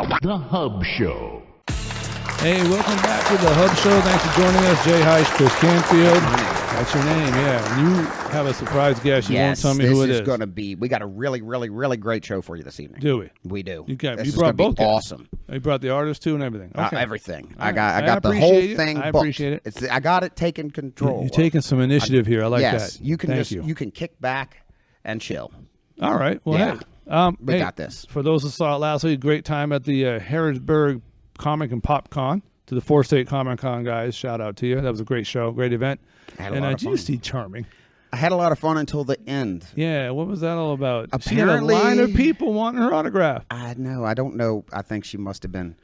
The Hub Show. Hey, welcome back to the Hub Show. Thanks for joining us. Jay Heiss, Chris Canfield. That's your name, yeah. And you have a surprise guest. You won't tell me who it is. This is going to be, we got a really, really, really great show for you this evening. Do we? We do. You this brought both guys. Awesome. You brought the artist too and everything. Okay. Everything. Right. I got the whole thing booked. I appreciate it. I got it taken control. You're taking some initiative here. I like yes, that. You can Thank you. You can kick back and chill. All right. Well, yeah. We got this. For those who saw it last week, great time at the Harrisburg Comic and Pop Con. To the 4-State Comic Con guys, shout out to you. That was a great show, great event. And did you see Charming? I had a lot of fun until the end. Yeah, what was that all about? Apparently, she had a line of people wanting her autograph. I know. I don't know. I think she must have been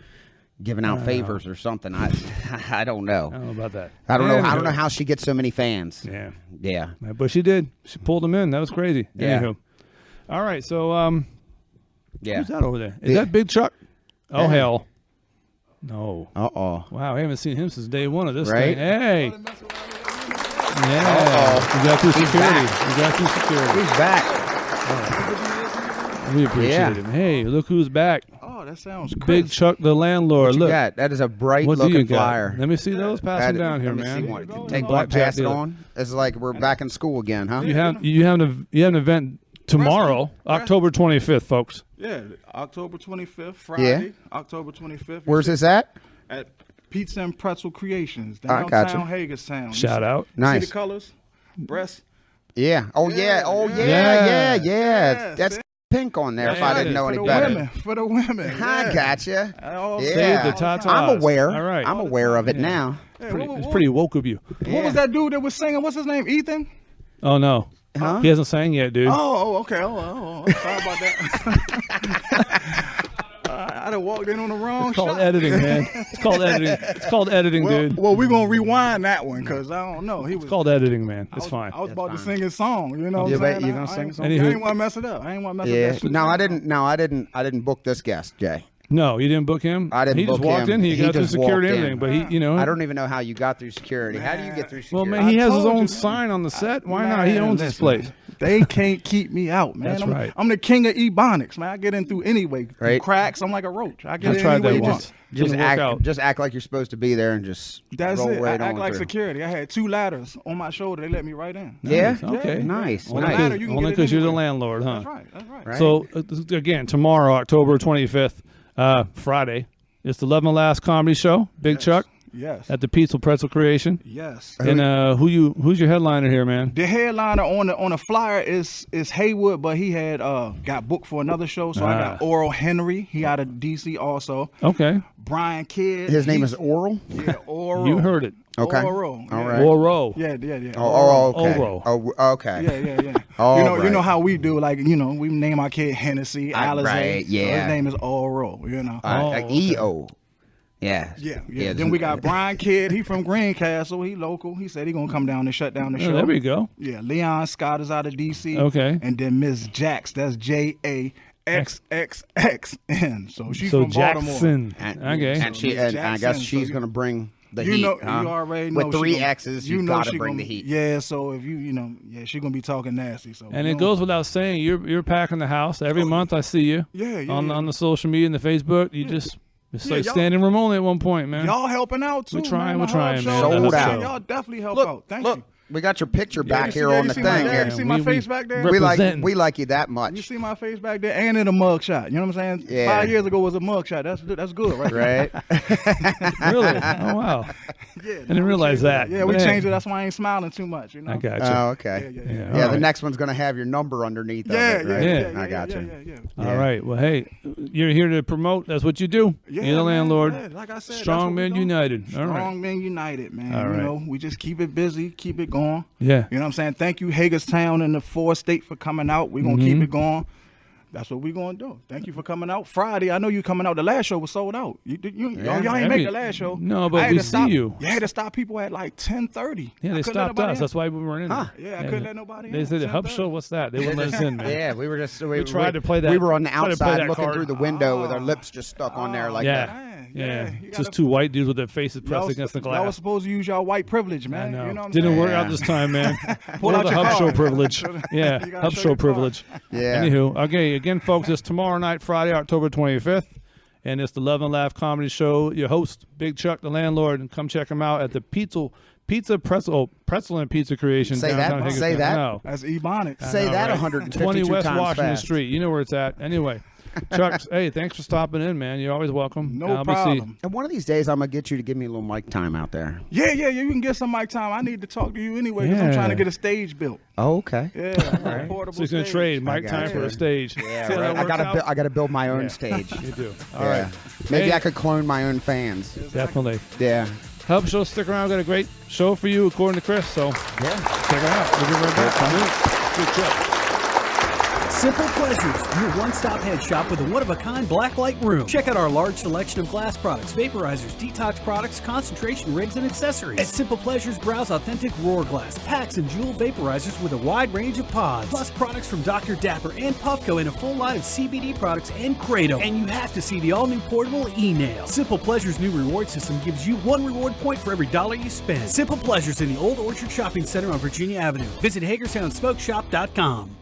giving out favors or something. I don't know. I don't know about that. I don't know. I don't know how she gets so many fans. Yeah. Yeah. But she did. She pulled them in. That was crazy. Yeah. Anywho. All right. So, yeah. Who's that over there? Is that Big Chuck? Oh, yeah. hell. No. Uh-oh. Wow, I haven't seen him since day one of this right? thing. Hey. Yeah. We got through security. He's back. We appreciate him. Hey, look who's back. Oh, that sounds crisp. Big Chuck the landlord. What Look. you got? That is a bright What do you looking got? flyer. Let me see those. Pass them down here, man. Take Black one, pass Jack it dealer. on. It's like we're back in school again, huh? You have an event tomorrow, October 25th, folks. Yeah, October 25th, Friday, October 25th. Where's this at? At Pizza and Pretzel Creations, I got downtown you. Hagerstown. Shout out. Nice. See the colors? Breast? Yeah. Oh, yeah. Oh, Yeah. yeah. That's pink on there if I didn't know any better. For the women. I gotcha. Save the tatas. I'm aware. All right. I'm aware of it now. It's pretty woke of you. What was that dude that was singing? What's his name? Ethan? Oh, no. Huh? He hasn't sang yet, dude. Okay. Oh, sorry about that. I done walked in on the wrong It's called shot. editing, man. It's called editing. It's called editing, dude. Well, we're going to rewind that one because I don't know. It's called editing, man. It's fine. I was about to sing his song, you know what You I'm saying? you gonna sing a song? I ain't want to mess it up. I ain't want to mess Yeah. up that shit. No, I didn't book this guest, Jay. No, you didn't book him? I didn't He just book walked him. in. He got through just security and walked everything. in. But he, I don't even know how you got through security. How do you get through security? Well, man, he has his told own you, sign on the set. Why Man, not? He owns this listen, place. They can't keep me out, man. That's right. I'm the king of ebonics, man. I get in through anyway. Through Right. cracks, I'm like a roach. I get I in tried any way that you once. want. Just act like you're supposed to be there and just That's roll it. right I act on like through. security. I had 2 ladders on my shoulder. They let me right in. Yeah. Okay. Nice. Well, Nice. ladder, you can Only get it because you're the anyway. landlord, huh? That's right. That's right. Right. So, again, tomorrow, October 25th, Friday, it's the Love My Last comedy show, Big Chuck, Yes. at the Pizza Pretzel Creation. Yes. And who's your headliner here, man? The headliner on the flyer is Haywood, but he had got booked for another show. So I got Oral Henry. He out of DC also. Okay. Brian Kidd. His name is Oral. Yeah, Oral. You heard it. Okay. Oral. All yeah. right. Oro. Yeah. Oh, okay. Oral. Oh, okay. Yeah. All you know right. how we do, like, we name our kid Hennessy, Alizé. right, So yeah. his name is Oral, Okay. EO. Yeah. Yeah. Then we got Brian Kidd. He from Greencastle. He local. He said he gonna come down and shut down the show. Oh, there we go. Yeah. Leon Scott is out of DC. Okay. And then Miss Jax. That's JAXXXN. So she's from Jackson. And Baltimore. I guess she's gonna bring the heat. You huh? already know. With 3 she gonna- X's, you gotta she bring gonna- the heat. Yeah. So if she's gonna be talking nasty. So And it goes without saying, you're packing the house. Every month I see you on the social media and the Facebook. You just... It's like y'all- standing room only at one point, man. Y'all helping out too. We're trying, man. we're trying, The man. Hub Show, Sold man, out. Y'all definitely help Look, out. Thank look, you. we got your picture back you here see- on you the see my- thing. yeah, here. you see my face back there? representing. We like you that You much, see my face back there, and in a mug shot. You know what I'm saying? Yeah. 5 years ago was a mug shot. That's good, right? right? Really? Oh, wow. Yeah, I didn't realize that. Yeah, we But hey, changed it. That's why I ain't smiling too much. You know. I got you. Oh, okay. Yeah. Yeah, Yeah, all the right. next one's gonna have your number underneath. Yeah, of it, right? Yeah. I got you. Yeah. All right. Well, hey, you're here to promote. That's what you do. Yeah, you're the man. landlord. Yeah, like I said, that's Strong what we men doing. united. All right. Strong men united, man. All right. You know, we just keep it busy, keep it going. Yeah. You know what I'm saying? Thank you, Hagerstown and the 4-State for coming out. We're going to keep it going. That's what we're going to do. Thank you for coming out. Friday, I know you coming out. The last show was sold out. Y'all ain't make the last show. No, but I had we to see stop. you. You had to stop people at like 10:30. Yeah, they stopped us. That's why we weren't in. Huh. there. Yeah, I couldn't let nobody They in. said the Hub 10:30. Show. What's that? They wouldn't let us in, man. Yeah, we were just we tried to play that- We were on the tried to play outside that looking card. through the window with our lips just stuck on there like Yeah. that. Man, Yeah, you just gotta- two white dudes with their faces pressed Y'all against the Y'all was glass. supposed to use y'all white privilege, I man. know. You know what I'm Didn't saying? work Yeah. out this time, man. Pull Or out the your Hub Show card. privilege. Yeah, You gotta Hub show Show your card. privilege. Yeah. Anywho, okay, again, folks, it's tomorrow night, Friday, October 25th. and it's the Love and Laugh Comedy Show. Your host, Big Chuck, the landlord, and come check him out at the Pretzel and Pizza Creation. Say downtown that. Hagerstown. Say that. No. That's Ebonics. Say know, that right? 152 20 West times Washington fast. Street. You know where it's at. Anyway, Chuck, hey, thanks for stopping in, man. You're always welcome. No problem. And one of these days, I'm gonna get you to give me a little mic time out there. Yeah. You can get some mic time. I need to talk to you anyway because I'm trying to get a stage built. Oh, okay. Yeah, a portable So he's going to stage. trade mic got time you. for a stage. Yeah, See how right. that works out? I gotta build my own Yeah. stage. You do. All Yeah. right. Maybe Hey, I could clone my own fans. Definitely. Yeah. Hub Show, stick around. Got a great show for you, according to Chris. So Yeah. check it out. We'll be right back. Good Chuck. Simple Pleasures, your one-stop head shop with a one-of-a-kind blacklight room. Check out our large selection of glass products, vaporizers, detox products, concentration rigs, and accessories. At Simple Pleasures, browse authentic roar glass, packs, and jewel vaporizers with a wide range of pods. Plus products from Dr. Dapper and Puffco and a full line of CBD products and Kratom. And you have to see the all-new portable e-nail. Simple Pleasures' new reward system gives you 1 reward point for every $1 you spend. Simple Pleasures in the Old Orchard Shopping Center on Virginia Avenue. Visit HagerstownSmokeShop.com.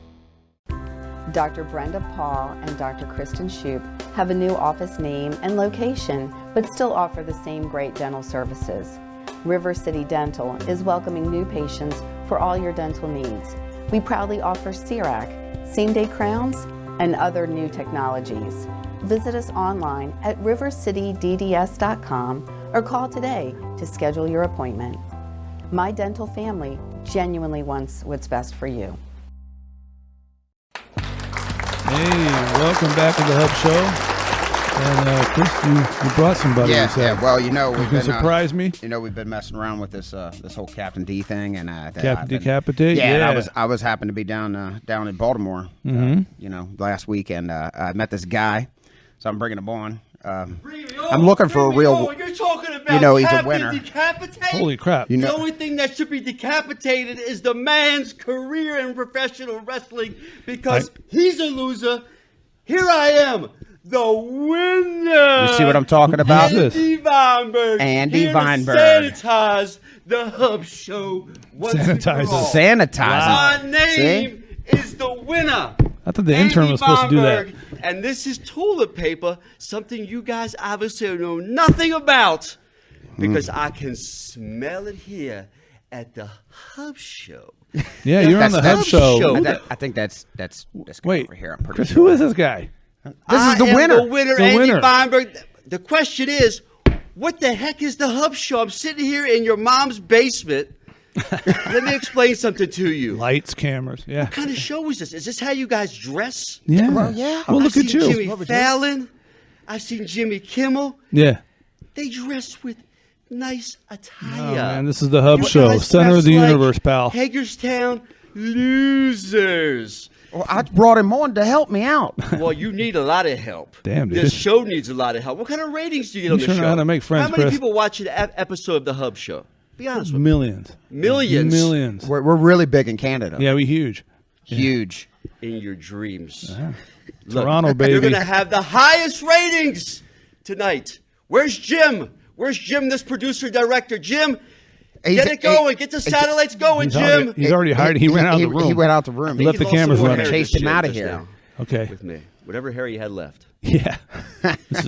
Dr. Brenda Paul and Dr. Kristen Shoup have a new office name and location, but still offer the same great dental services. River City Dental is welcoming new patients for all your dental needs. We proudly offer CERAC, same-day crowns, and other new technologies. Visit us online at rivercitydds.com or call today to schedule your appointment. My dental family genuinely wants what's best for you. Hey, welcome back to the Hub Show. And Chris, you brought somebody. you Yeah. said. Yeah. Well, you know, You we've can been surprise me. You know, we've been messing around with this this whole Captain D thing, and Captain Decapitate? Yeah, Yeah. and I was happened to be down in Baltimore, you know, last week, and I met this guy, so I'm bringing him on. I'm looking for a real. You're talking about You know, he's a Captain winner. Decapitate? Holy crap. You The know, only thing that should be decapitated is the man's career in professional wrestling because he's a loser. Here I am, the winner. You see what I'm talking about? Who's this? Andy Vineberg. Andy here to Vineberg. sanitize the Hub Show. once and for Sanitize all. it. sanitizer. My name is the winner. I thought the intern was supposed to do that. Vineberg, and this is toilet paper, something you guys obviously know nothing about, because I can smell it here at the Hub Show. Yeah, you're on the Hub Hub Show. Show. I think that's guy Wait, over here. I'm pretty Chris, sure. who is this guy? This is I the am winner. The winner, The Andy winner. Vineberg. The question is, what the heck is the Hub Show? I'm sitting here in your mom's basement. Let me explain something to you. Lights, cameras. Yeah. What kind of show is this? Is this how you guys dress? Yeah. Well, yeah. Well, look I've at seen you. Jimmy Fallon. I've seen Jimmy Kimmel. Yeah. They dress with nice attire. Oh, man, this is the Hub You Show. guys Center dress of the like universe, pal. Hagerstown losers. Well, I brought him on to help me out. Well, you need a lot of help. Damn, dude. This show needs a lot of help. What kind of ratings do you get on You the sure show? know how to make friends, How many Chris. people watch an episode of the Hub Show? Be honest with me. Millions. Millions. Millions. We're really big in Canada. Yeah, we huge. Huge. In your dreams. Toronto, You're baby. going to have the highest ratings tonight. Where's Jim? Where's Jim, this producer director? Jim, get it going. Get the satellites going, Jim. He's already hired. He ran out of the room. He went out the room. Left the He's also cameras more running. Harry Chased him Jim out of just here. now Okay. With me. Whatever hair you had left. Yeah.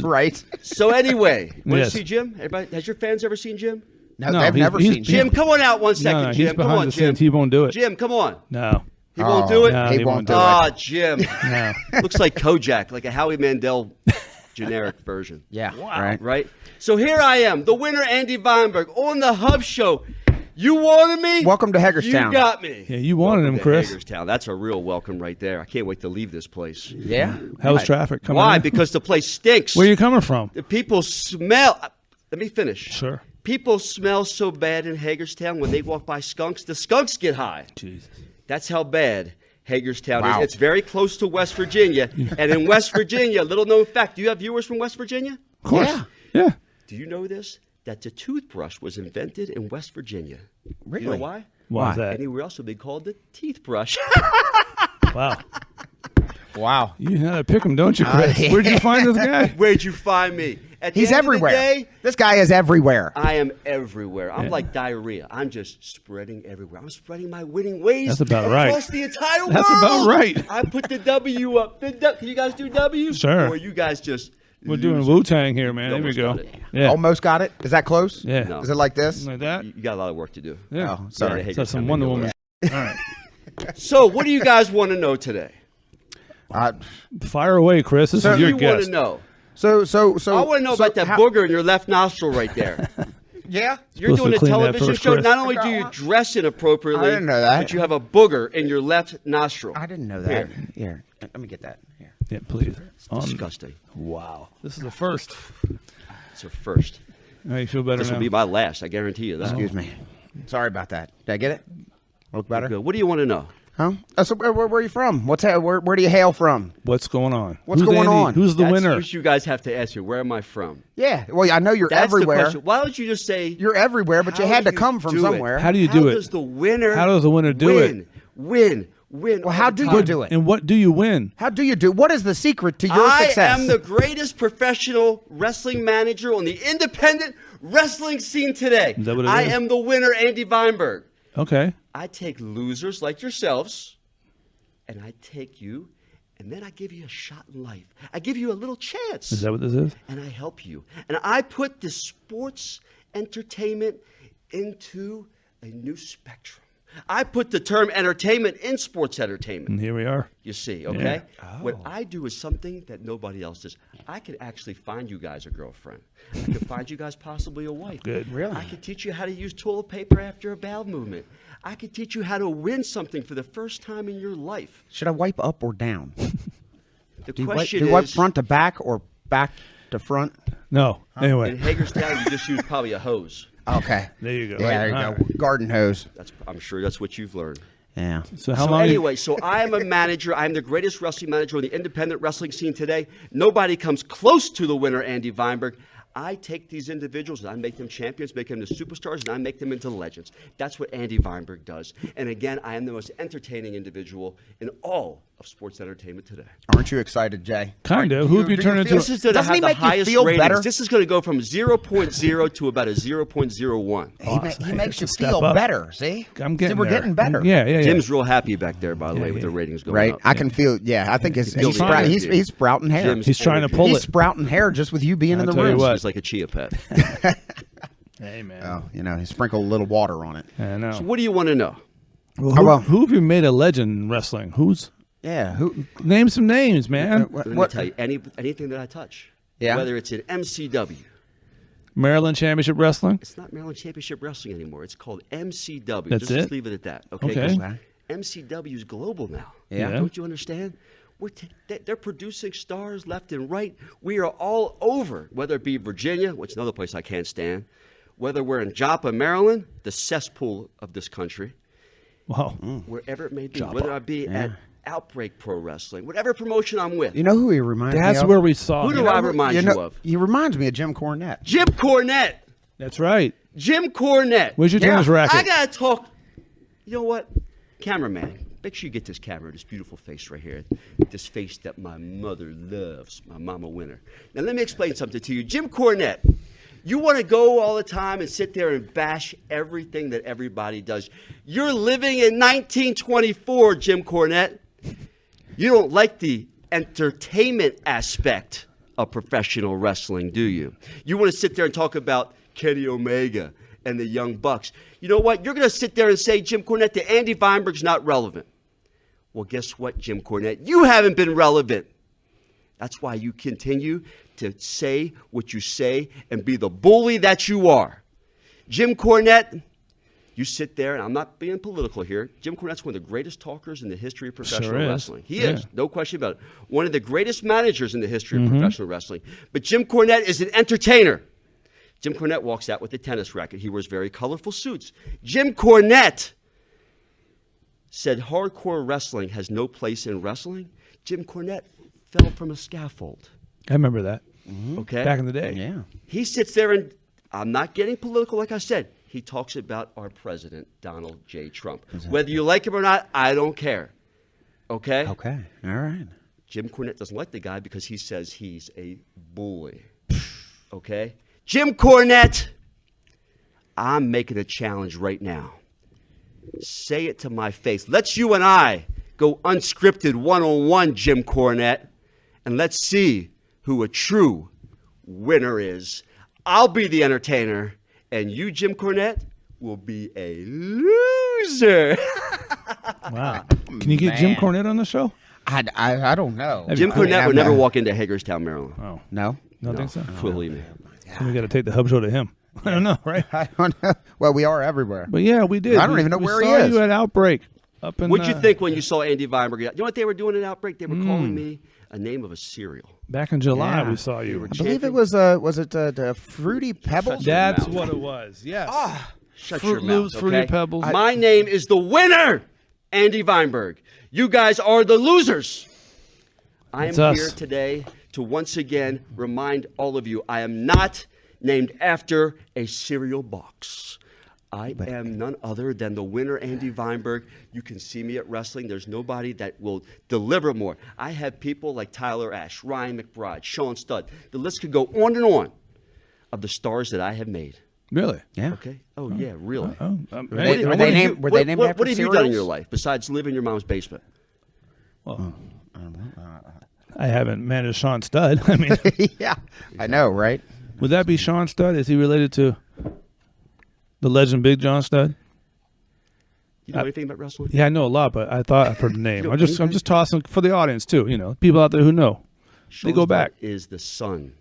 Right. So anyway, want Yes. to see Jim? Everybody, has your fans ever seen Jim? No, No, they've he's- never he's- seen Jim, Jim. come on out one second, No, he's Jim. Come behind on, the Jim. scenes. He won't do it. Jim, come on. No. He won't do it? No, he won't do it. Ah, Jim. No. Looks like Kojak, like a Howie Mandel generic version. Yeah. Right. Right? So here I am, the winner, Andy Vineberg, on the Hub Show. You wanted me? Welcome to Hagerstown. You got me. Yeah, you wanted Welcome him, to Chris. Hagerstown. That's a real welcome right there. I can't wait to leave this place. Yeah. How was traffic coming Why? in? Because the place stinks. Where you coming from? The people smell. Let me finish. Sure. People smell so bad in Hagerstown when they walk by skunks. The skunks get high. Jesus. That's how bad Hagerstown Wow. is. It's very close to West Virginia. And in West Virginia, little known fact, do you have viewers from West Virginia? Of course. Yeah. Yeah. Do you know this? That the toothbrush was invented in West Virginia. Really? You know why? Why is that? Anywhere else would be called the teeth brush. Wow. Wow. You know how to pick him, don't you, Chris? yeah. Where'd you find this guy? Where'd you find me? At the He's end of the everywhere. day, This guy is everywhere. I am everywhere. I'm Yeah. like diarrhea. I'm just spreading everywhere. I'm spreading my winning ways That's about right. across the entire world. That's about right. I put the W up. Can you guys do W? Sure. Or you guys just We're doing Wu-Tang here, man. There we Almost go. got it. Yeah. Almost got it. Is that close? Yeah. No. Is it like this? Like that? You got a lot of work to do. Yeah. Oh, sorry. Yeah, So some Wonder Woman. All right. So, what do you guys want to know today? Fire away, Chris. This is What do your you want guest. to know? So I want to know about that booger in your left nostril right there. Yeah. You're Supposed doing to a clean that television first, show. Chris. Not only do you dress inappropriately, I didn't know that. but you have a booger in your left nostril. I didn't know that. Here, let me get that. Here. Yeah, please. Disgusting. Wow. This is the first. It's a first. How you feel better This now? will be my last. I guarantee you that. Excuse me. Sorry about that. Did I get it? Look better. Good. What do you want to know? Huh? So where are you from? Where do you hail from? What's going on? What's Who's going Andy? on? Who's the That's winner? what you guys have to ask me. Where am I from? Yeah. Well, I know you're That's everywhere. the question. Why don't you just say You're everywhere, but you how had to you come from do it? somewhere. How do you do it? Does the winner? How does the winner do it? Win. Well, how do you do it? And what do you win? How do you do? What is the secret to your I success? am the greatest professional wrestling manager on the independent wrestling scene today. Is that what it I is? am the winner, Andy Vineberg. Okay. I take losers like yourselves, and I take you, and then I give you a shot in life. I give you a little chance. Is that what this is? And I help you. And I put the sports entertainment into a new spectrum. I put the term entertainment in sports entertainment. And here we are. You see, okay? Yeah. What I do is something that nobody else does. I can actually find you guys a girlfriend. I can find you guys possibly a wife. Good. Really? I can teach you how to use toilet paper after a bowel movement. I can teach you how to win something for the first time in your life. Should I wipe up or down? The Do you question wipe is, front to back or back to front? No. Anyway. in Hagerstown, you just use probably a hose. Okay. There you go. Yeah, there you All go. right. Garden hose. I'm sure that's what you've learned. Yeah. So how So long? anyway, so I am a manager. I'm the greatest wrestling manager on the independent wrestling scene today. Nobody comes close to the winner, Andy Vineberg. I take these individuals and I make them champions, make them the superstars, and I make them into legends. That's what Andy Vineberg does. And again, I am the most entertaining individual in all of sports entertainment today. Aren't you excited, Jay? Kind of. Who have you do turned you into? feel- This is going to Doesn't he have the make you highest feel ratings. better? This is going to go from 0.0 to about a 0.01. He makes you Step feel up. better. See? I'm getting See, we're there. getting better. Yeah. Jim's real happy back there, by the way, with the ratings going Right. up. I can feel. Yeah. I think he's trying. he's sprouting hair. Jim's He's trying to energy. pull He's it. sprouting hair just with you being in I'll the tell you room. what. He's like a chia pet. Hey man. Oh, he sprinkled a little water on it. I know. So what do you want to know? Who have you made a legend in wrestling? Who's Yeah. Who? name some names, man? Let me tell you, anything that I touch, Yeah. whether it's in MCW, Maryland Championship Wrestling. it's not Maryland Championship Wrestling anymore. It's called MCW. That's Just it? leave it at that. Okay. Okay. 'Cause MCW is global now. Yeah. Don't you understand? They're producing stars left and right. We are all over, whether it be Virginia, which is another place I can't stand, whether we're in Joppa, Maryland, the cesspool of this country, Wow. wherever it may be, whether I be at Outbreak Pro Wrestling, whatever promotion I'm with. You know who he reminds me of? That's where we saw Who him. do I remind you of? He reminds me of Jim Cornette. Jim Cornette. That's right. Jim Cornette. Where's your tennis racket? I gotta talk. You know what, cameraman? Make sure you get this camera, this beautiful face right here, this face that my mother loves, my mama winner. Now let me explain something to you, Jim Cornette. You want to go all the time and sit there and bash everything that everybody does. You're living in 1924, Jim Cornette. You don't like the entertainment aspect of professional wrestling, do you? You want to sit there and talk about Kenny Omega and the Young Bucks. You know what? You're going to sit there and say, Jim Cornette, that Andy Vineberg's not relevant. Well, guess what, Jim Cornette? You haven't been relevant. That's why you continue to say what you say and be the bully that you are. Jim Cornette, you sit there, and I'm not being political here. Jim Cornette's one of the greatest talkers in the history of professional Sure is. wrestling. He Yeah. is, no question about it. One of the greatest managers in the history of professional wrestling. But Jim Cornette is an entertainer. Jim Cornette walks out with a tennis racket. He wears very colorful suits. Jim Cornette said hardcore wrestling has no place in wrestling. Jim Cornette fell from a scaffold. I remember that. Okay? Back in the day. Yeah. He sits there and, I'm not getting political like I said, he talks about our president, Donald J. Trump. Whether you like him or not, I don't care. Okay? Okay. All right. Jim Cornette doesn't like the guy because he says he's a bully. Okay? Jim Cornette, I'm making a challenge right now. Say it to my face. Let's you and I go unscripted one-on-one, Jim Cornette, and let's see who a true winner is. I'll be the entertainer, and you, Jim Cornette, will be a loser. Wow. Can you get Jim Cornette on the show? I don't know. Jim Cornette would never walk into Hagerstown, Maryland. Oh. No? No, think so? Believe me. We got to take the hub show to him. I don't know, right? I don't know. Well, we are everywhere. But yeah, we did. I don't even know where he saw is. you at Outbreak. Up in, What'd you think when you saw Andy Vineberg? You know what they were doing at Outbreak? They were calling me a name of a cereal. Back in July, Yeah. we saw you. I believe it was the Fruity Pebbles? That's mouth. what it was. Yes. Shut Fruit your mouth, Loops, Fruity okay? Pebbles. My name is the winner, Andy Vineberg. You guys are the losers. I am It's us. here today to once again remind all of you I am not named after a cereal box. I am none other than the winner, Andy Vineberg. You can see me at wrestling. There's nobody that will deliver more. I have people like Tyler Ash, Ryan McBride, Sean Studd. The list could go on and on of the stars that I have made. Really? Yeah. Okay? Oh, yeah, really. Were they named after What have you done in cereals? your life besides live in your mom's basement? Well, I haven't managed Sean Studd. I mean, Yeah. I know, right? would that be Sean Studd? Is he related to the legend Big John Studd? You know anything about wrestling? Yeah, I know a lot, but I thought I've heard the name. You know I'm just anything? tossing for the audience too. You know, people out there who know. Sean They go Studd back. is the son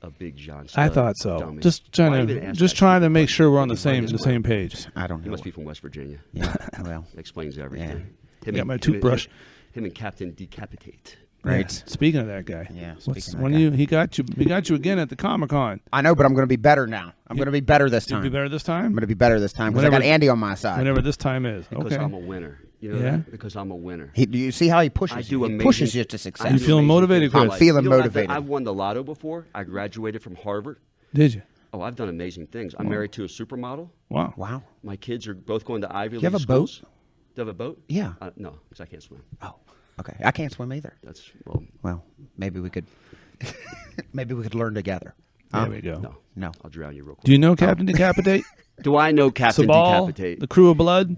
of Big John Studd. I thought so. Dummy. Just Why trying even to ask just that trying to stupid make question? sure we're on the He's right same as the well. same page. I don't know. He must be from West Virginia. Yeah. Well, That explains everything. Him Got and- my him and- toothbrush. Him and Captain Decapitate. right. Yeah. Speaking of that guy, Yeah, what's- speaking of when that guy. he got you again at the Comic-Con. I know, but I'm going to be better now. I'm going to be better this You'll time. be better this I'm time. going to be better this time because I got Whenever- Andy on my side. Whenever this time is. Because Okay. I'm a winner. You know Yeah? that? Because I'm a winner. Do you see how he pushes? I do He amazing. pushes you to I success. You do feeling amazing motivated, things in Chris? life. Feeling You know, motivated. I've won the lotto before. I graduated from Harvard. Did you? Oh, I've done amazing things. I'm married to a supermodel. Wow. Wow. My kids are both going to Ivy League you have a schools. boat? Do you have a boat? Yeah. No, because I can't swim. Oh, okay. I can't swim either. That's, well, Well, maybe we could. Maybe we could learn together. There we go. no. No. I'll drown you real quick. Do you know Captain Decapitate? Do I know Captain Sabal, Decapitate? the crew of blood.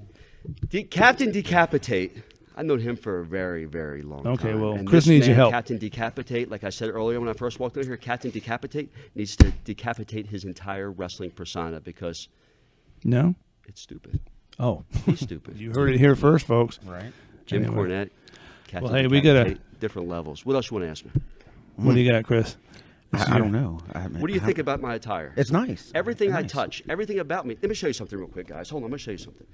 Captain Decapitate, I've known him for a very, very long time. Okay, well, And Chris this needs your man, help. Captain Decapitate, like I said earlier when I first walked in here, Captain Decapitate needs to decapitate his entire wrestling persona because No. it's stupid. Oh, He's stupid. you heard it here first, folks. Right. Jim Anyway. Cornette, Captain Well, hey, we gotta- Decapitate, different levels. What else you want to ask me? What do you got, Chris? I don't know. What do you think about my attire? It's nice. Everything I Nice. touch, everything about me. Let me show you something real quick, guys. Hold on, I'm going to show you something.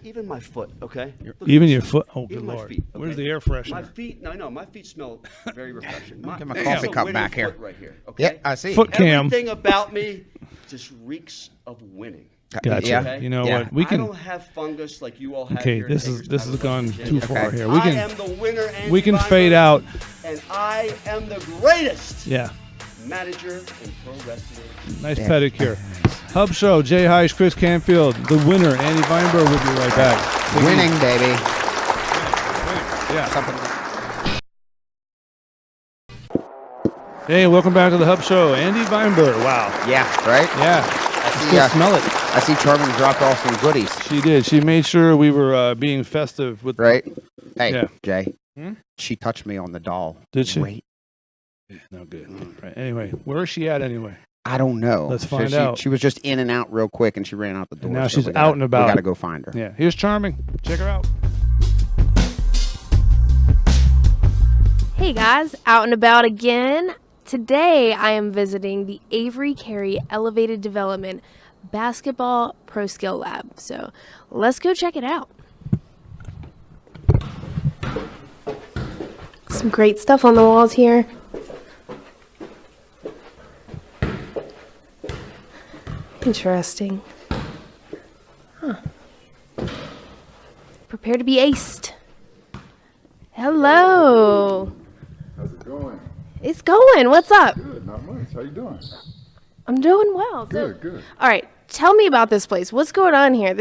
Even my foot, okay? Look at Even this. your foot. Oh, Even good my lord. feet. Where's okay? the air freshener? My feet, no, my feet smell very refreshing. Get my this coffee is a cup winning back here. foot right here. Okay? Yeah, I see. Foot cam. Everything about me just reeks of winning. Gotcha. Yeah. You know Yeah. what? We I can. don't have fungus like you all have Okay, here. this in is Hagerstown, has gone West too Virginia. far Okay. here. We I can. am the winner, Andy We can Vineberg, fade out. and I am the greatest Yeah. manager in pro wrestling. Nice pedicure. Hub Show. Jay Heish, Chris Canfield, the winner, Andy Vineberg. We'll be right back. Winning, baby. Yeah. Something. Hey, welcome back to the Hub Show. Andy Vineberg. Wow. Yeah. Right. Yeah. I I see. still smell it. I see. Charmin dropped off some goodies. She did. She made sure we were being festive with. Right. Hey, Yeah. Jay. Hmm? She touched me on the doll. Did she? Wait. No good. Right. Anyway, where is she at anyway? I don't know. Let's So find she, out. She was just in and out real quick, and she ran out the door. And now so she's we gotta- out and about. We got to go find her. Yeah. Here's Charming. Check her out. Hey guys, out and about again. Today I am visiting the Avery Carey Elevated Development Basketball Pro Skill Lab. So let's go check it out. Some great stuff on the walls here. Interesting. Huh. Prepare to be aced. Hello. How's it going? It's going. What's up? Good, not much. How you doing? I'm doing well. Good, good. All right. Tell me about this place. What's going on here?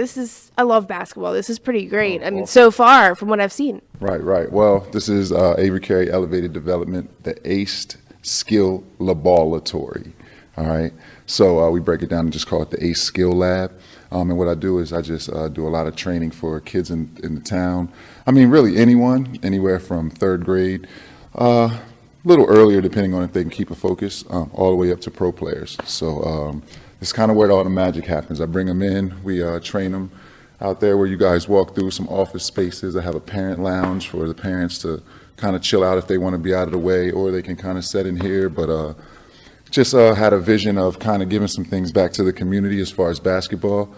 I love basketball. This is pretty great. I mean, so far from what I've seen. Right, right. Well, this is Avery Carey Elevated Development, the ACE Skill Laboratory. All right. So we break it down and just call it the ACE Skill Lab. And what I do is I just do a lot of training for kids in the town. I mean, really anyone, anywhere from third grade, a little earlier, depending on if they can keep a focus, all the way up to pro players. So it's kind of where all the magic happens. I bring them in, we train them out there where you guys walk through, some office spaces. I have a parent lounge for the parents to kind of chill out if they want to be out of the way, or they can kind of set in here. But just had a vision of kind of giving some things back to the community as far as basketball.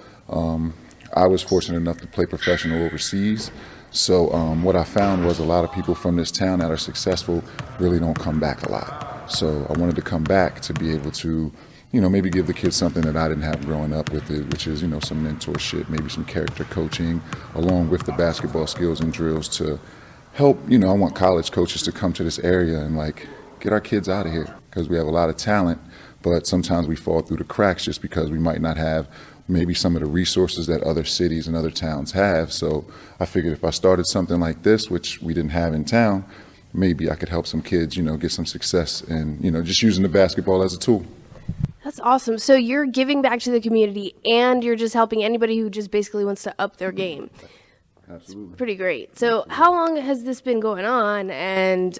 I was fortunate enough to play professional overseas. So what I found was a lot of people from this town that are successful really don't come back a lot. So I wanted to come back to be able to, you know, maybe give the kids something that I didn't have growing up with it, which is, you know, some mentorship, maybe some character coaching, along with the basketball skills and drills to help. You know, I want college coaches to come to this area and like get our kids out of here, because we have a lot of talent, but sometimes we fall through the cracks just because we might not have maybe some of the resources that other cities and other towns have. So I figured if I started something like this, which we didn't have in town, maybe I could help some kids, you know, get some success and, you know, just using the basketball as a tool. That's awesome. So you're giving back to the community, and you're just helping anybody who just basically wants to up their game. Absolutely. Pretty great. So how long has this been going on? And,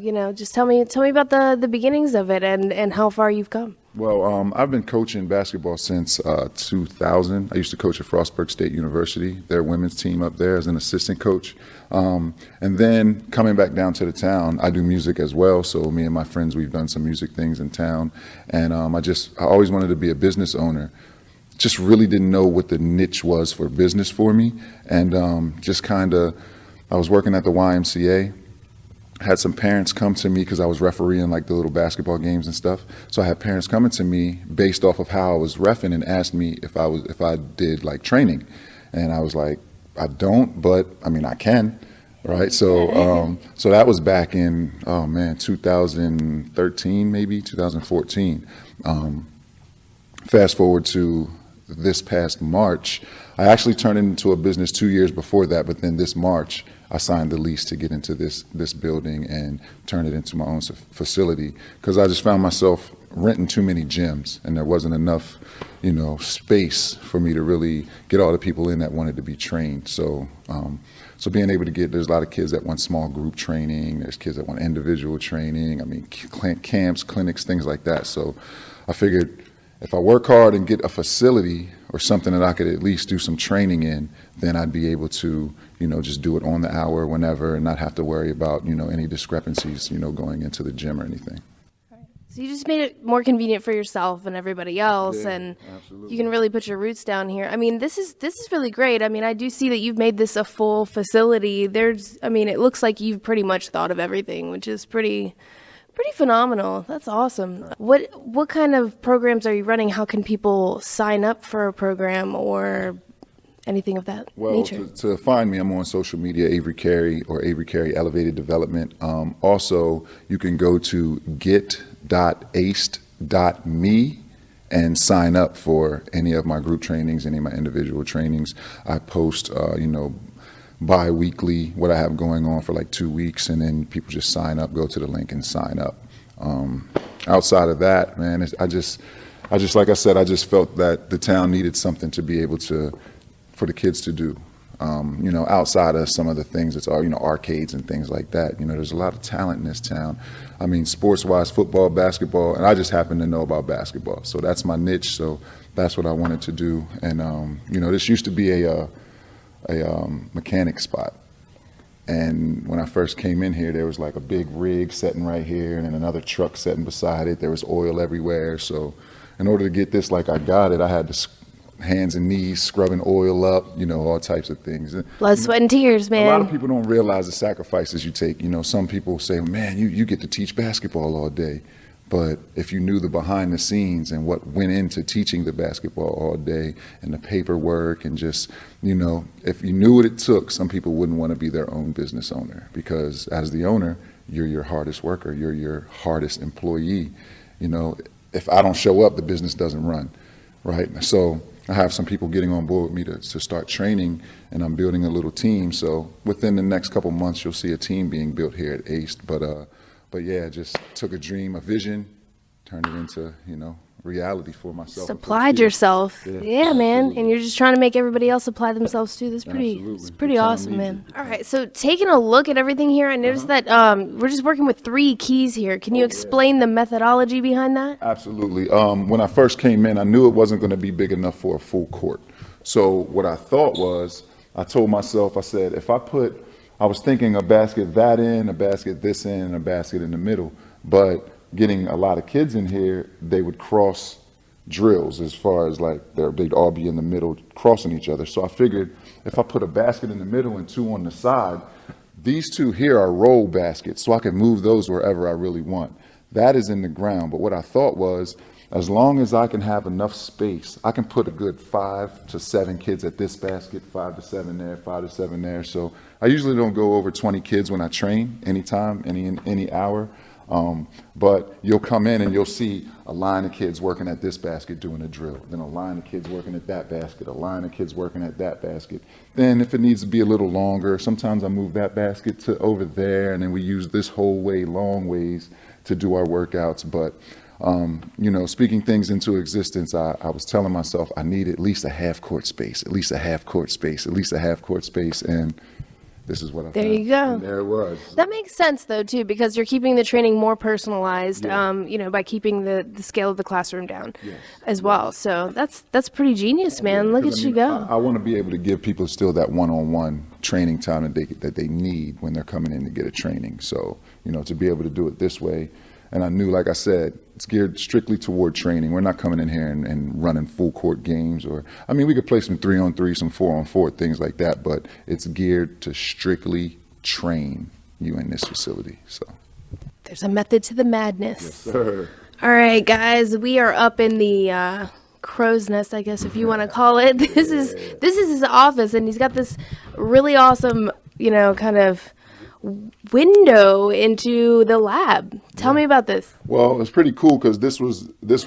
you know, just tell me about the beginnings of it and how far you've come. Well, I've been coaching basketball since 2000. I used to coach at Frostburg State University, their women's team up there as an assistant coach. And then coming back down to the town, I do music as well. So me and my friends, we've done some music things in town. And I always wanted to be a business owner. Just really didn't know what the niche was for business for me. And I was working at the YMCA. Had some parents come to me because I was refereeing like the little basketball games and stuff. So I had parents coming to me based off of how I was reffing and asked me if I did like training. And I was like, I don't, but I mean, I can, right? So so that was back in, 2013, maybe 2014. Fast forward to this past March, I actually turned it into a business 2 years before that, but then this March, I signed the lease to get into this building and turn it into my own facility, because I just found myself renting too many gyms, and there wasn't enough, you know, space for me to really get all the people in that wanted to be trained. So so being able to there's a lot of kids that want small group training, there's kids that want individual training, I mean, camps, clinics, things like that. So I figured if I work hard and get a facility or something that I could at least do some training in, then I'd be able to, you know, just do it on the hour, whenever, and not have to worry about, you know, any discrepancies, you know, going into the gym or anything. So you just made it more convenient for yourself and everybody else, Yeah, and absolutely. you can really put your roots down here. I mean, this is really great. I mean, I do see that you've made this a full facility. It looks like you've pretty much thought of everything, which is pretty phenomenal. That's awesome. What kind of programs are you running? How can people sign up for a program or anything of that nature? To find me, I'm on social media, Avery Carey or Avery Carey Elevated Development. Also, you can go to get.aced.me and sign up for any of my group trainings, any of my individual trainings. I post, bi-weekly what I have going on for like 2 weeks, and then people just sign up, go to the link and sign up. Outside of that, man, I just like I said, I just felt that the town needed something to be able for the kids to do. You know, outside of some of the things that's, you know, arcades and things like that. You know, there's a lot of talent in this town. I mean, sports-wise, football, basketball, and I just happen to know about basketball. So that's my niche, so that's what I wanted to do. And, you know, this used to be a mechanic spot. And when I first came in here, there was like a big rig sitting right here and then another truck sitting beside it. There was oil everywhere. So in order to get this like I got it, I had to hands and knees scrubbing oil up, you know, all types of things. Blood, sweat, and tears, man. A lot of people don't realize the sacrifices you take. You know, some people say, man, you get to teach basketball all day. But if you knew the behind the scenes and what went into teaching the basketball all day and the paperwork and just, you know, if you knew what it took, some people wouldn't want to be their own business owner, because as the owner, you're your hardest worker, you're your hardest employee. You know, if I don't show up, the business doesn't run, right? So I have some people getting on board with me to start training, and I'm building a little team. So within the next couple months, you'll see a team being built here at ACE. But yeah, just took a dream, a vision, turned it into, you know, reality for myself. Applied yourself. Yeah, man. And you're just trying to make everybody else apply themselves too. That's pretty it's pretty awesome, man. All right, so taking a look at everything here, I noticed that we're just working with 3 keys here. Can you explain the methodology behind that? Absolutely. When I first came in, I knew it wasn't going to be big enough for a full court. So what I thought was, I told myself, I said, I was thinking a basket that in, a basket this in, and a basket in the middle. But getting a lot of kids in here, they would cross drills as far as like they'd all be in the middle crossing each other. So I figured if I put a basket in the middle and 2 on the side, these 2 here are roll baskets, so I can move those wherever I really want. That is in the ground. But what I thought was, as long as I can have enough space, I can put a good 5 to 7 kids at this basket, 5 to 7 there, 5 to 7 there. So I usually don't go over 20 kids when I train, anytime, any hour. But you'll come in and you'll see a line of kids working at this basket doing a drill, then a line of kids working at that basket, a line of kids working at that basket. Then if it needs to be a little longer, sometimes I move that basket to over there, and then we use this whole way, long ways to do our workouts. But you know, speaking things into existence, I was telling myself I need at least a half court space, at least a half court space, at least a half court space, and this is what I found. There you go. And there it was. That makes sense though too, because you're keeping the training more personalized, you know, by keeping the scale of the classroom down as well. So that's pretty genius, man. Look at you go. I want to be able to give people still that one-on-one training time that they need when they're coming in to get a training. So, you know, to be able to do it this way. And I knew, like I said, it's geared strictly toward training. We're not coming in here and running full court games, or, I mean, we could play some 3-on-3, some 4-on-4, things like that, but it's geared to strictly train you in this facility. So there's a method to the madness. Yes, sir. All right, guys, we are up in the crow's nest, I guess, if you want to call it. This is his office, and he's got this really awesome, you know, kind of window into the lab. Tell me about this. Well, it's pretty cool because this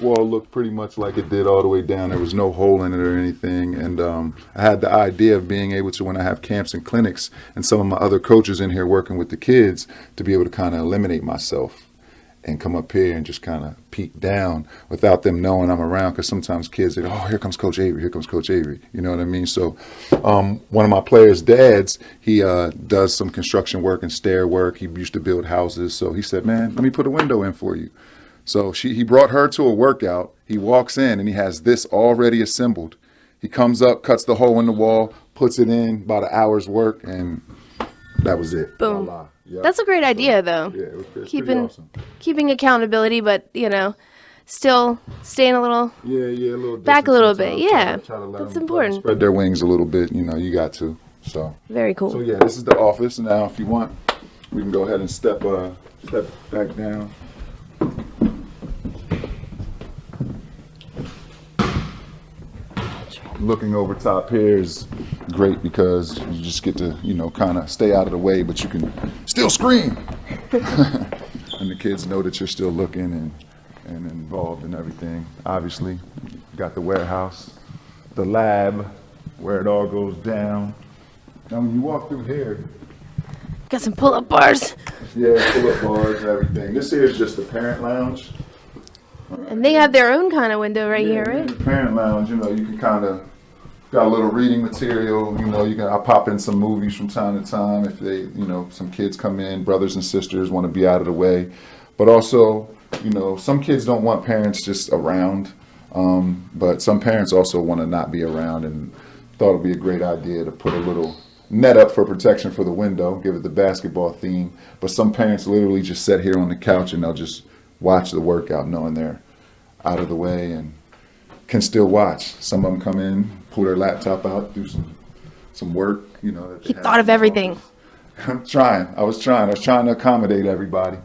wall looked pretty much like it did all the way down. There was no hole in it or anything, and I had the idea of being able to, when I have camps and clinics and some of my other coaches in here working with the kids, to be able to kind of eliminate myself and come up here and just kind of peek down without them knowing I'm around, because sometimes kids say, oh, here comes Coach Avery, here comes Coach Avery, you know what I mean? So one of my players' dads, he does some construction work and stair work. He used to build houses, so he said, man, let me put a window in for you. So he brought her to a workout. He walks in and he has this already assembled. He comes up, cuts the hole in the wall, puts it in, about an hour's work, and that was it. Boom. Voila. Yep. That's a great idea, though. Yeah, it's pretty awesome. Keeping accountability, but, you know, still staying a little a little back a little bit. sometimes. Yeah, Try to let that's them important. spread their wings a little bit. You know, you got to. So Very cool. So yeah, this is the office. Now, if you want, we can go ahead and step back down. Looking over top here is great because you just get to, you know, kind of stay out of the way, but you can still scream. And the kids know that you're still looking and involved in everything. Obviously, you got the warehouse, the lab, where it all goes down. Now, when you walk through here, Got some pull-up bars. yeah, pull-up bars and everything. This here is just the parent lounge. And they have their own kind of window right here, right? The parent lounge, you know, you can kind of got a little reading material. You know, I pop in some movies from time to time if they, you know, some kids come in, brothers and sisters want to be out of the way. But also, you know, some kids don't want parents just around, but some parents also want to not be around, and thought it'd be a great idea to put a little net up for protection for the window, give it the basketball theme. But some parents literally just sit here on the couch and they'll just watch the workout knowing they're out of the way and can still watch. Some of them come in, pull their laptop out, do some work, you know. He thought of everything. I'm trying. I was trying to accommodate everybody.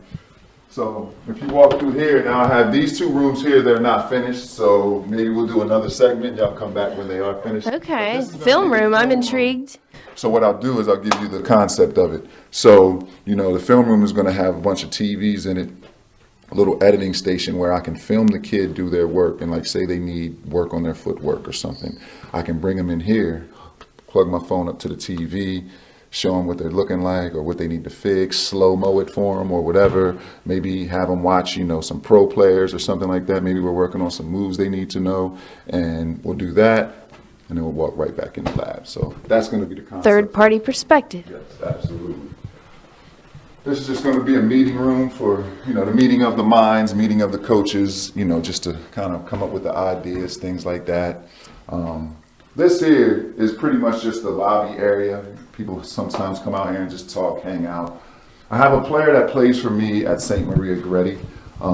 So if you walk through here, now I have these 2 rooms here that are not finished, so maybe we'll do another segment. Y'all come back when they are finished. Okay, film room, I'm intrigued. So what I'll do is I'll give you the concept of it. So, you know, the film room is going to have a bunch of TVs in it, a little editing station where I can film the kid do their work, and like say they need work on their footwork or something. I can bring them in here, plug my phone up to the TV, show them what they're looking like or what they need to fix, slow-mo it for them or whatever. Maybe have them watch, some pro players or something like that. Maybe we're working on some moves they need to know, and we'll do that, and then we'll walk right back in the lab. So that's going to be the concept. Third-party perspective. Yes, absolutely. This is just going to be a meeting room for, the meeting of the minds, meeting of the coaches, just to kind of come up with the ideas, things like that. This here is pretty much just the lobby area. People sometimes come out here and just talk, hang out. I have a player that plays for me at St. Maria Goretti.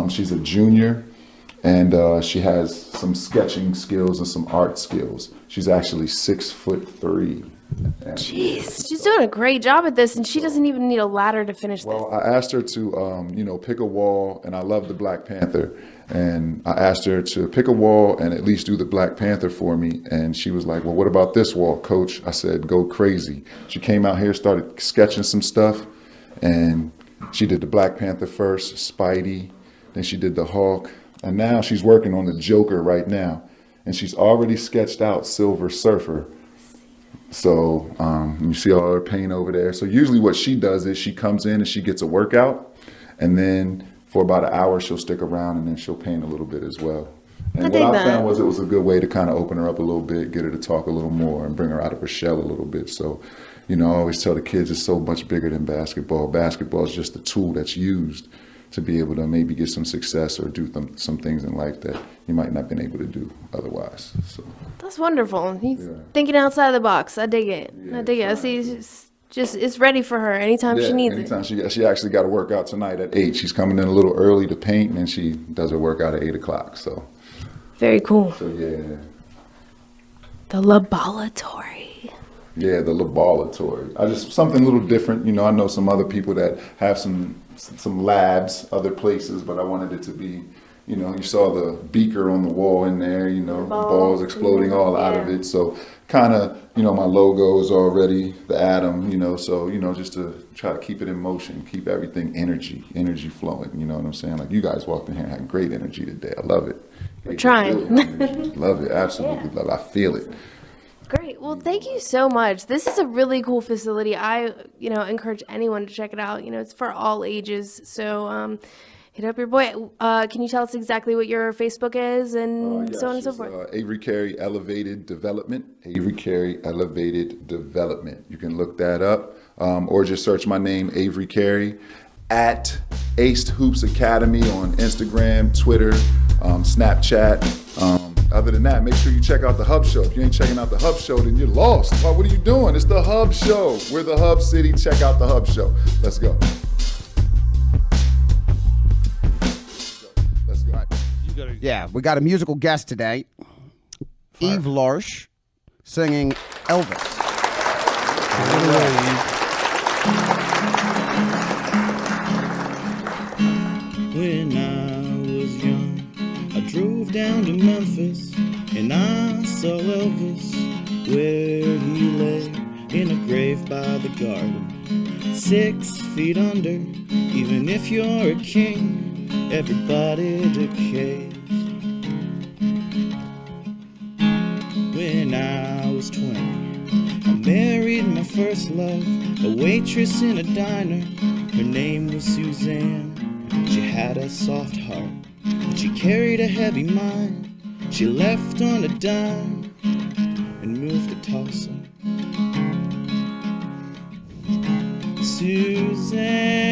She's a junior, and she has some sketching skills and some art skills. She's actually 6'3". Jeez, she's doing a great job at this, and she doesn't even need a ladder to finish this. Well, I asked her to, pick a wall, and I love the Black Panther. And I asked her to pick a wall and at least do the Black Panther for me. And she was like, well, what about this wall, coach? I said, go crazy. She came out here, started sketching some stuff, and she did the Black Panther first, Spidey, then she did the Hulk, and now she's working on the Joker right now. And she's already sketched out Silver Surfer. So you see all her paint over there. So usually what she does is she comes in and she gets a workout, and then for about an hour she'll stick around, and then she'll paint a little bit as well. And what I found was it was a good way to kind of open her up a little bit, get her to talk a little more, and bring her out of her shell a little bit. So, I always tell the kids it's so much bigger than basketball. Basketball is just a tool that's used to be able to maybe get some success or do some things in life that you might not have been able to do otherwise. So that's wonderful. He's thinking outside of the box. I dig it. Yeah, I dig it. I see. It's ready for her anytime she needs it. She actually got to work out tonight at 8. She's coming in a little early to paint, and then she does her workout at 8 o'clock. So very cool. So yeah. The laboratory. Yeah, the laboratory. Something a little different. I know some other people that have some labs, other places, but I wanted it to be, you saw the beaker on the wall in there, the balls exploding all out of it. So kind of, my logo is already the atom, so, just to try to keep it in motion, keep everything energy flowing. You know what I'm saying? Like you guys walked in here and had great energy today. I love it. We're trying. Love it. Absolutely love it. I feel it. Great. Well, thank you so much. This is a really cool facility. I, encourage anyone to check it out. It's for all ages. So, hit up your boy. Can you tell us exactly what your Facebook is and so on and so forth? Avery Carey Elevated Development. Avery Carey Elevated Development. You can look that up, or just search my name, Avery Carey, at Aced Hoops Academy on Instagram, Twitter, Snapchat. Other than that, make sure you check out the Hub Show. If you ain't checking out the Hub Show, then you're lost. Well, what are you doing? It's the Hub Show. We're the Hub City. Check out the Hub Show. Let's go. Let's go. Yeah, we got a musical guest today. Eve Larsh singing Elvis. When I was young, I drove down to Memphis and I saw Elvis where he lay in a grave by the garden, 6 feet under. Even if you're a king, everybody decays. When I was 20, I married my first love, a waitress in a diner. Her name was Suzanne. She had a soft heart, but she carried a heavy mind. She left on a dime and moved to Tulsa. Suzanne.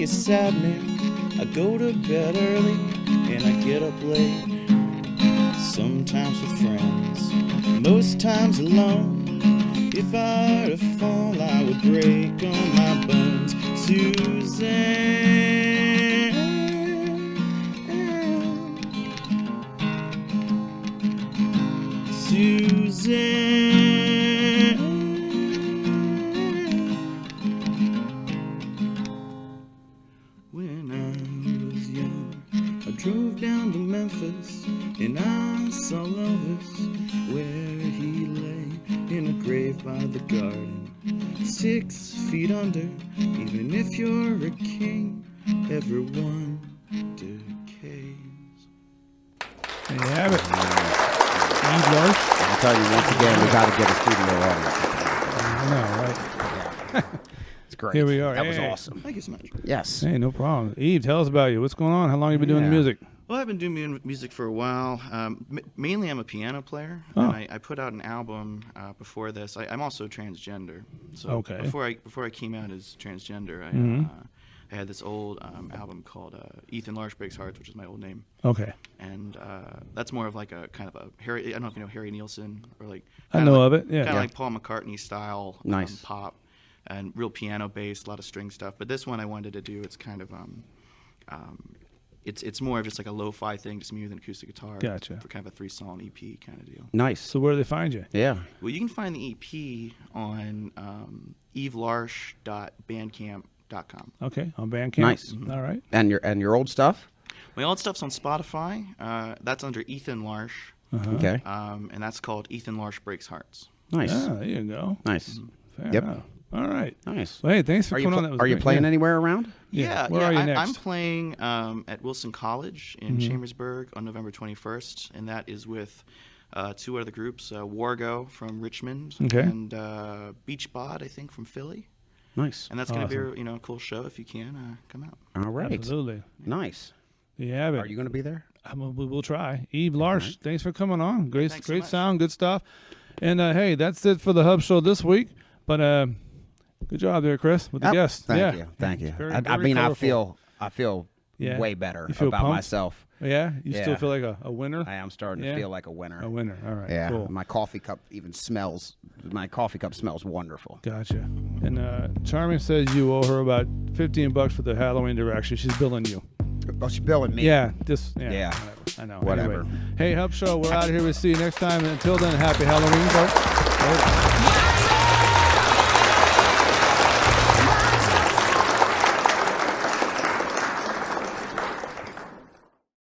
Sad man, I go to bed early and I get up late. Sometimes with friends, most times alone. If I were to fall, I would break all my bones. Suzanne, grave by the garden, 6 feet under, even if you're a king, everyone decays. There you have it. Eve Larsh. I'll tell you once again, we got to get a studio audience. I know, right? It's great. Here we are. That was Hey. awesome. Thank you so much. Yes. Hey, no problem. Eve, tell us about you. What's going on? How long have you been doing Yeah. music? Well, I've been doing music for a while. Mainly, I'm a piano player, Oh. and I put out an album before this. I'm also transgender. So Okay. before I came out as transgender, I had this old album called Ethan Larsh Breaks Hearts, which is my old name. Okay. And that's more of like a kind of a Harry. I don't know if you know Harry Nilsson or like. I know of it. Yeah. Kind of like Paul McCartney style. Nice. Pop, and real piano based, a lot of string stuff. But this one I wanted to do. It's kind of It's more of just like a lo-fi thing, just me with an acoustic guitar. Gotcha. For kind of a 3-song EP kind of deal. Nice. So where do they find you? Yeah. Well, you can find the EP on evelarsh.bandcamp.com. Okay, on Bandcamp. Nice. All right. And your old stuff? My old stuff's on Spotify. That's under Ethan Larsh. Okay. And that's called Ethan Larsh Breaks Hearts. Nice. Ah, there you go. Nice. Fair Yep. enough. All right. Nice. Well, hey, thanks for Are you, coming on. pl- That was are you great. playing Yeah. anywhere around? Yeah. Where yeah, are you I'm next? playing at Wilson College in Chambersburg on November 21st, and that is with 2 other groups, Wargo from Richmond Okay. and Beach Bod, I think, from Philly. Nice. And that's going to be a cool show. If you can, come out. All right. Absolutely. Nice. You have it. Are you going to be there? We'll try. Eve Larsh, thanks for coming on. Great, thanks so great much. sound, good stuff. And hey, that's it for the Hub Show this week. But good job there, Chris, with the guests. Thank yeah. you. Thank you. Very, I very mean, colorful. I feel Yeah. way better You feel about pumped? myself. Yeah, you still Yeah. feel like a winner. I am starting Yeah. to feel like a winner. A winner. All right. Yeah. Cool. My coffee cup even smells. My coffee cup smells wonderful. Gotcha. And Charming says you owe her about $15 for the Halloween direction. She's billing you. Oh, she's billing me. Yeah. Just yeah. Yeah. Whatever. I know. Whatever. Anyway. Hey, Hub Show. We're out of here. We'll see you next time. And until then, happy Halloween, folks. Later.